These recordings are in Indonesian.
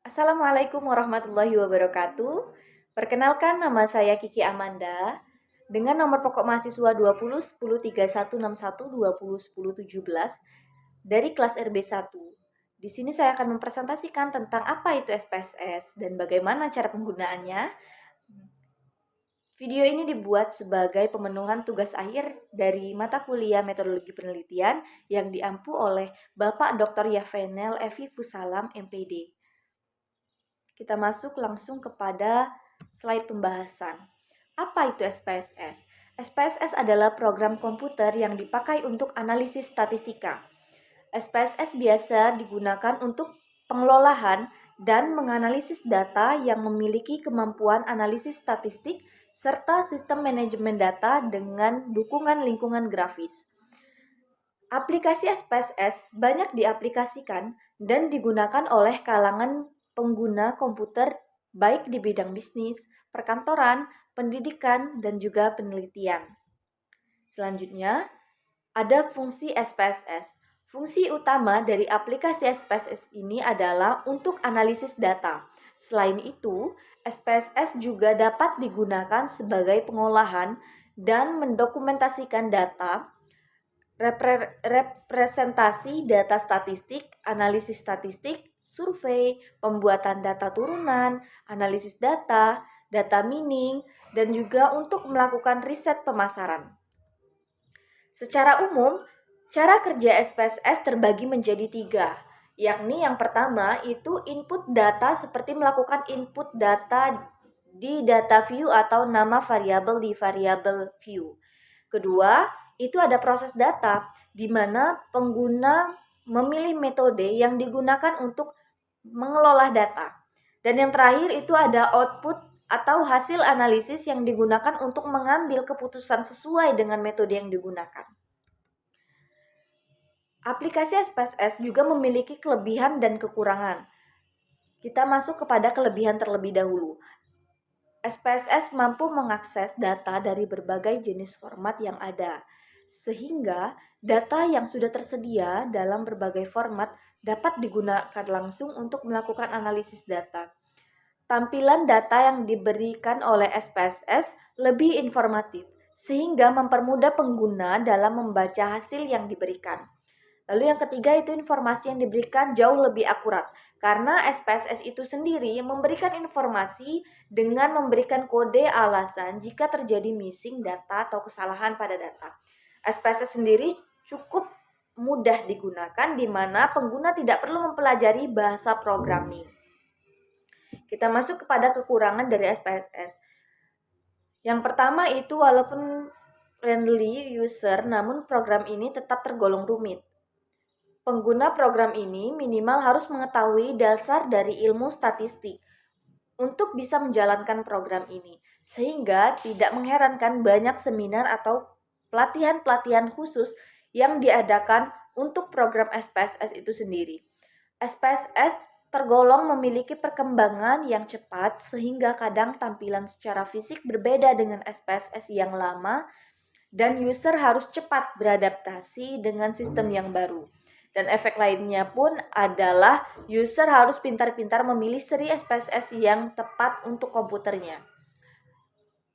Assalamualaikum warahmatullahi wabarakatuh. Perkenalkan, nama saya Kiki Amanda dengan nomor pokok mahasiswa 20 10 3161 20 10 17 dari kelas RB1. Di sini saya akan mempresentasikan tentang apa itu SPSS dan bagaimana cara penggunaannya. Video ini dibuat sebagai pemenuhan tugas akhir dari mata kuliah Metodologi Penelitian yang diampu oleh Bapak Dr. Yafenel Evi Fusalam, MPD. Kita masuk langsung kepada slide pembahasan. Apa itu SPSS? SPSS adalah program komputer yang dipakai untuk analisis statistika. SPSS biasa digunakan untuk pengelolaan dan menganalisis data yang memiliki kemampuan analisis statistik serta sistem manajemen data dengan dukungan lingkungan grafis. Aplikasi SPSS banyak diaplikasikan dan digunakan oleh kalangan pengguna komputer baik di bidang bisnis, perkantoran, pendidikan, dan juga penelitian. Selanjutnya, ada fungsi SPSS. Fungsi utama dari aplikasi SPSS ini adalah untuk analisis data. Selain itu, SPSS juga dapat digunakan sebagai pengolahan dan mendokumentasikan data, representasi data statistik, analisis statistik, survei, pembuatan data turunan, analisis data, data mining, dan juga untuk melakukan riset pemasaran. Secara umum, cara kerja SPSS terbagi menjadi 3, yakni yang pertama itu input data seperti melakukan input data di data view atau nama variabel di variabel view. Kedua, itu ada proses data, di mana pengguna memilih metode yang digunakan untuk mengelola data. Dan yang terakhir itu ada output atau hasil analisis yang digunakan untuk mengambil keputusan sesuai dengan metode yang digunakan. Aplikasi SPSS juga memiliki kelebihan dan kekurangan. Kita masuk kepada kelebihan terlebih dahulu. SPSS mampu mengakses data dari berbagai jenis format yang ada, sehingga data yang sudah tersedia dalam berbagai format dapat digunakan langsung untuk melakukan analisis data. Tampilan data yang diberikan oleh SPSS lebih informatif, sehingga mempermudah pengguna dalam membaca hasil yang diberikan. Lalu yang ketiga itu informasi yang diberikan jauh lebih akurat, karena SPSS itu sendiri memberikan informasi dengan memberikan kode alasan jika terjadi missing data atau kesalahan pada data. SPSS sendiri cukup mudah digunakan di mana pengguna tidak perlu mempelajari bahasa programming. Kita masuk kepada kekurangan dari SPSS. Yang pertama itu walaupun friendly user, namun program ini tetap tergolong rumit. Pengguna program ini minimal harus mengetahui dasar dari ilmu statistik untuk bisa menjalankan program ini, sehingga tidak mengherankan banyak seminar atau pelatihan-pelatihan khusus yang diadakan untuk program SPSS itu sendiri. SPSS tergolong memiliki perkembangan yang cepat sehingga kadang tampilan secara fisik berbeda dengan SPSS yang lama dan user harus cepat beradaptasi dengan sistem yang baru. Dan efek lainnya pun adalah user harus pintar-pintar memilih seri SPSS yang tepat untuk komputernya.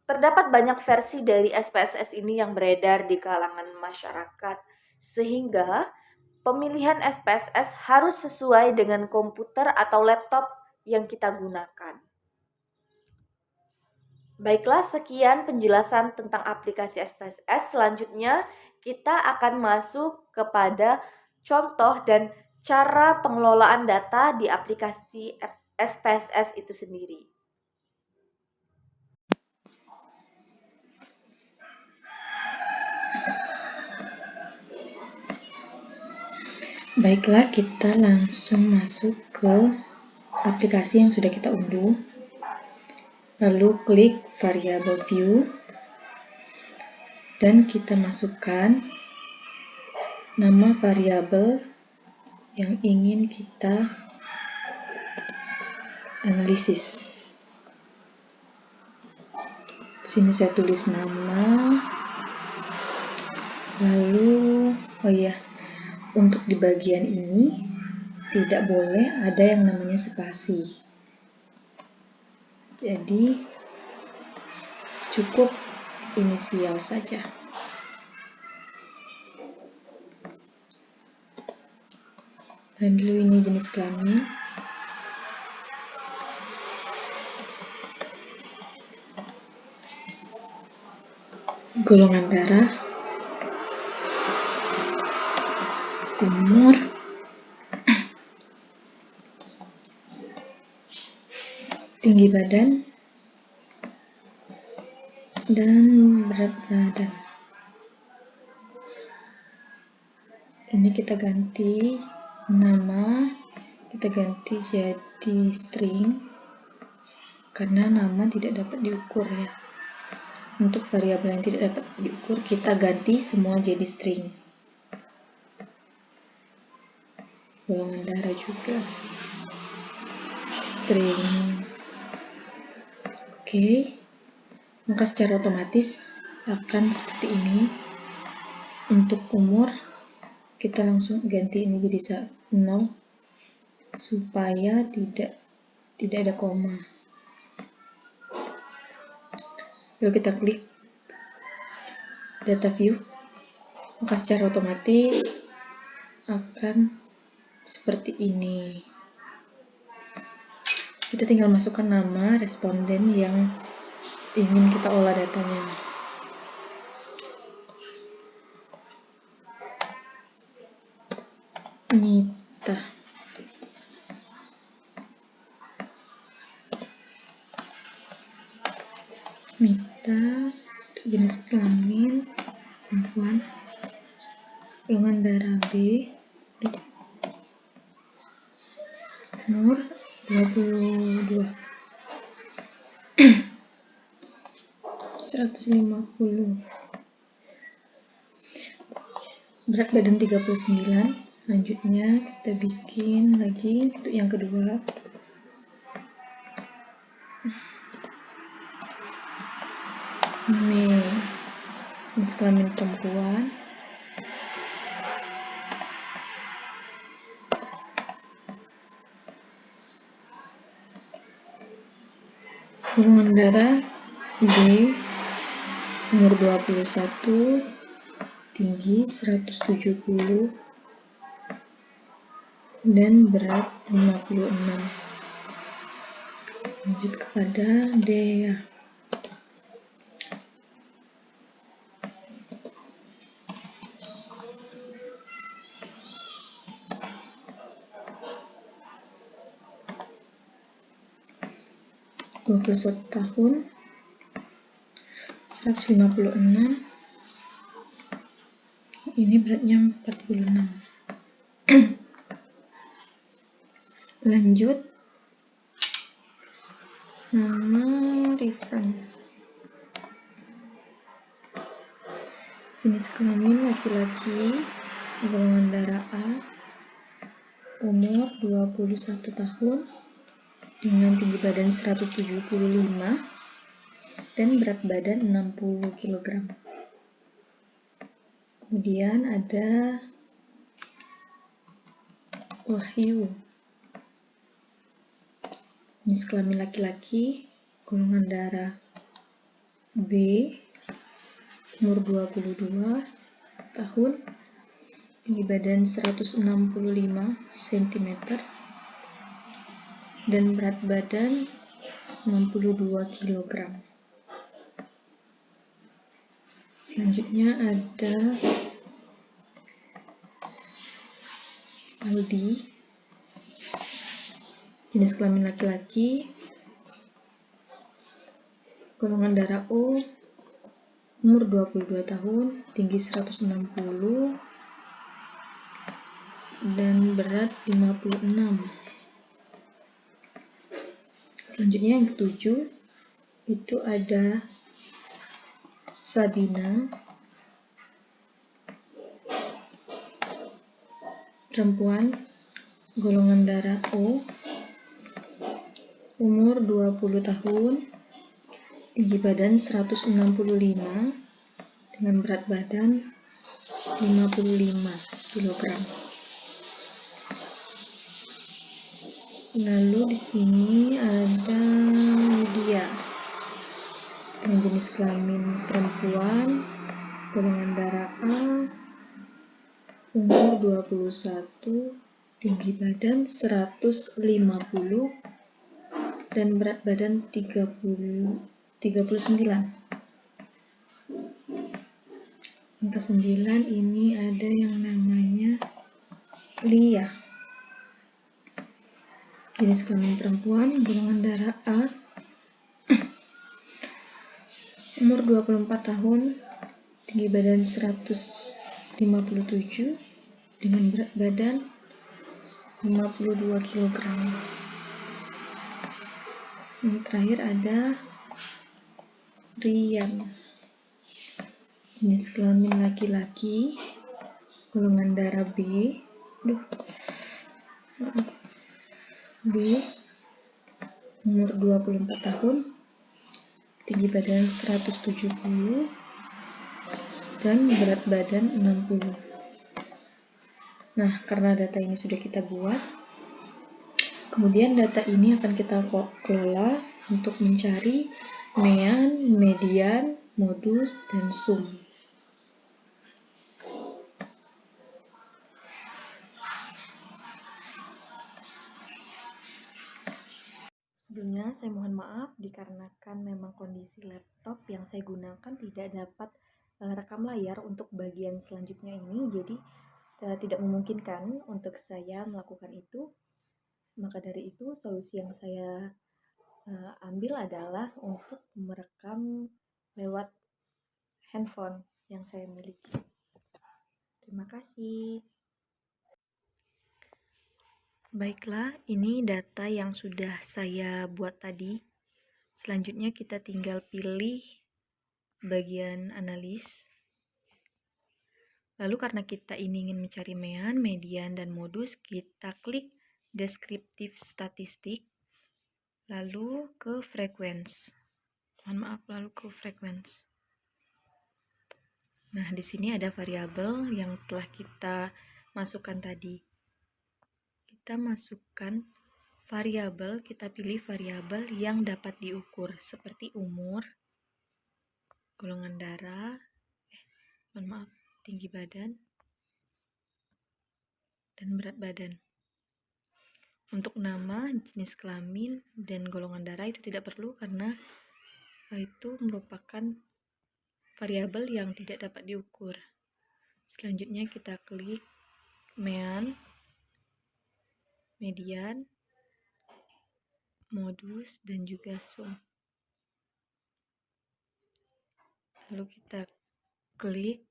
Terdapat banyak versi dari SPSS ini yang beredar di kalangan masyarakat, sehingga pemilihan SPSS harus sesuai dengan komputer atau laptop yang kita gunakan. Baiklah, sekian penjelasan tentang aplikasi SPSS. Selanjutnya, kita akan masuk kepada contoh dan cara pengelolaan data di aplikasi SPSS itu sendiri. Baiklah, kita langsung masuk ke aplikasi yang sudah kita unduh. Lalu klik variable view dan kita masukkan nama variabel yang ingin kita analisis. Sini saya tulis nama. Lalu untuk di bagian ini tidak boleh ada yang namanya spasi. Jadi cukup inisial saja. Dan dulu ini jenis kelamin. Golongan darah, umur, tinggi badan, dan berat badan. Ini kita ganti nama, kita ganti jadi string karena nama tidak dapat diukur ya. Untuk variabel yang tidak dapat diukur, kita ganti semua jadi string. Golongan darah juga string. Oke, maka secara otomatis akan seperti ini. Untuk umur, kita langsung ganti ini jadi 0 supaya tidak ada koma. Lalu kita klik data view, maka secara otomatis akan seperti ini. Kita tinggal masukkan nama responden yang ingin kita olah datanya. Mita. Mita, jenis kelamin perempuan, golongan darah B, umur 22, 150, berat badan 39. Selanjutnya kita bikin lagi untuk yang kedua. Ini jenis kelamin perempuan, golongan darah B, umur 21, tinggi 170, dan berat 56. Lanjut kepada Dea. (21 tahun, 156, ini beratnya 46. Lanjut, nama Rifan, jenis kelamin laki-laki, golongan darah A, umur 21 tahun, dengan tinggi badan 175 dan berat badan 60 kg. Kemudian ada Wahyu, jenis kelamin laki-laki, golongan darah B, umur 22 tahun, tinggi badan 165 cm, dan berat badan 62 kg. Selanjutnya ada Aldi, jenis kelamin laki-laki, golongan darah O, umur 22 tahun, tinggi 160 dan berat 56. Selanjutnya yang ketujuh itu ada Sabina, perempuan, golongan darah O, umur 20 tahun, tinggi badan 165 dengan berat badan 55 kg. Lalu di sini ada Lydia dengan jenis kelamin perempuan, golongan darah A, umur 21, tinggi badan 150 dan berat badan 39. Yang ke-9 ini ada yang namanya Lia. Jenis kelamin perempuan, golongan darah A, umur 24 tahun, tinggi badan 157 dengan berat badan 52 kg. Yang terakhir ada Rian. Jenis kelamin laki-laki, golongan darah B, umur 24 tahun, tinggi badan 170 dan berat badan 60. Nah, karena data ini sudah kita buat, kemudian data ini akan kita kelola untuk mencari mean, median, modus, dan sum. Sebelumnya saya mohon maaf dikarenakan memang kondisi laptop yang saya gunakan tidak dapat rekam layar untuk bagian selanjutnya ini, jadi tidak memungkinkan untuk saya melakukan itu. Maka dari itu solusi yang saya ambil adalah untuk merekam lewat handphone yang saya miliki. Terima kasih. Baiklah, ini data yang sudah saya buat tadi. Selanjutnya kita tinggal pilih bagian analis. Lalu karena kita ini ingin mencari mean, median, dan modus, kita klik deskriptif statistik, lalu ke frequency. Lalu ke frequency. Nah, di sini ada variabel yang telah kita masukkan tadi. Kita masukkan variabel, kita pilih variabel yang dapat diukur seperti umur, golongan darah, tinggi badan, dan berat badan. Untuk nama, jenis kelamin, dan golongan darah itu tidak perlu karena itu merupakan variabel yang tidak dapat diukur. Selanjutnya kita klik mean, median, modus, dan juga sum. Lalu kita klik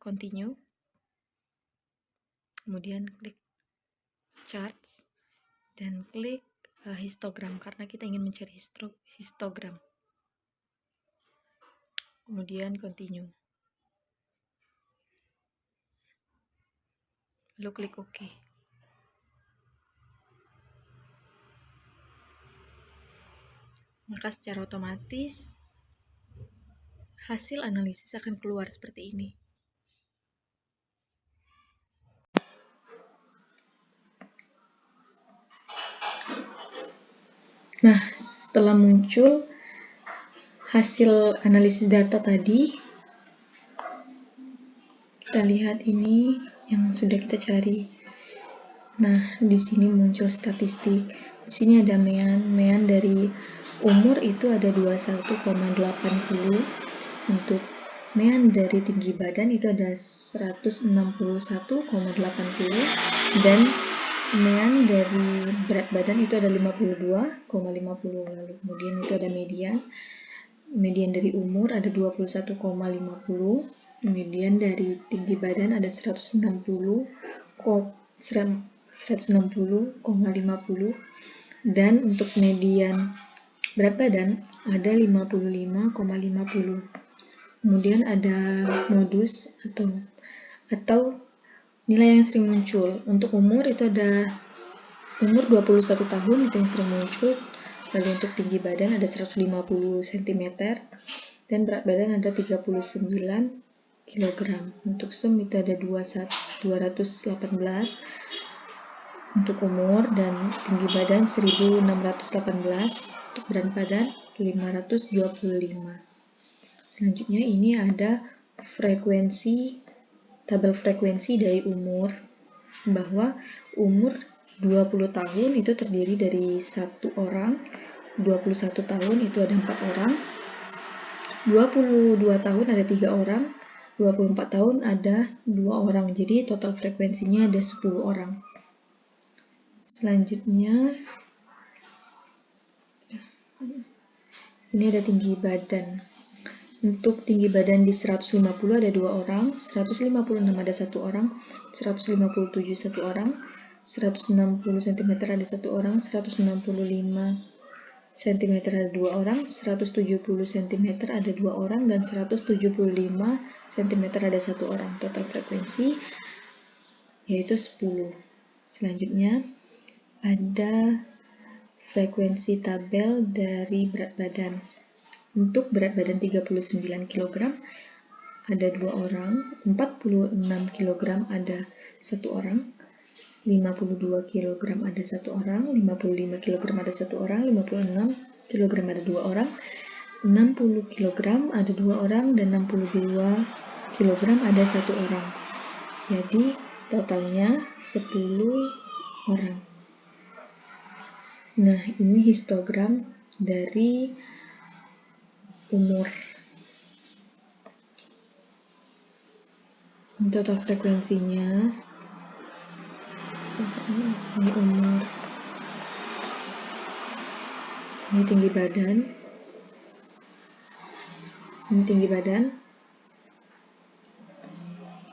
continue, kemudian klik charts, dan klik histogram karena kita ingin mencari histogram. Kemudian continue, lalu klik OK. Maka secara otomatis hasil analisis akan keluar seperti ini. Nah, setelah muncul hasil analisis data tadi, kita lihat ini yang sudah kita cari. Nah, di sini muncul statistik. Di sini ada mean dari umur itu ada 21,80. Untuk mean dari tinggi badan itu ada 161,80 dan mean dari berat badan itu ada 52,50. Lalu kemudian itu ada median dari umur ada 21,50, median dari tinggi badan ada 160,50 dan untuk median berat badan ada 55,50. Kemudian ada modus atau nilai yang sering muncul. Untuk umur itu ada umur 21 tahun itu yang sering muncul. Lalu untuk tinggi badan ada 150 cm dan berat badan ada 39 kg. Untuk sum itu ada 218 untuk umur, dan tinggi badan 1618, untuk berat badan 525. Selanjutnya ini ada tabel frekuensi dari umur, bahwa umur 20 tahun itu terdiri dari 1 orang, 21 tahun itu ada 4 orang, 22 tahun ada 3 orang, 24 tahun ada 2 orang. Jadi total frekuensinya ada 10 orang. Selanjutnya ini ada tinggi badan. Untuk tinggi badan di 150 ada 2 orang, 156 ada 1 orang, 157 1 orang, 160 cm ada 1 orang, 165 cm ada 2 orang, 170 cm ada 2 orang, dan 175 cm ada 1 orang. Total frekuensi yaitu 10. Selanjutnya ada frekuensi tabel dari berat badan. Untuk berat badan 39 kg ada 2 orang, 46 kg ada 1 orang, 52 kg ada 1 orang, 55 kg ada 1 orang, 56 kg ada 2 orang, 60 kg ada 2 orang, dan 62 kg ada 1 orang. Jadi totalnya 10 orang. Nah, ini histogram dari umur. Total frekuensinya ini umur, ini tinggi badan,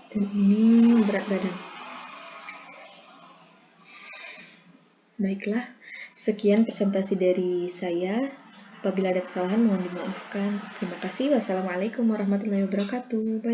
dan ini berat badan. Baiklah, sekian presentasi dari saya. Apabila ada kesalahan mohon dimaafkan. Terima kasih. Wassalamualaikum warahmatullahi wabarakatuh. Bye.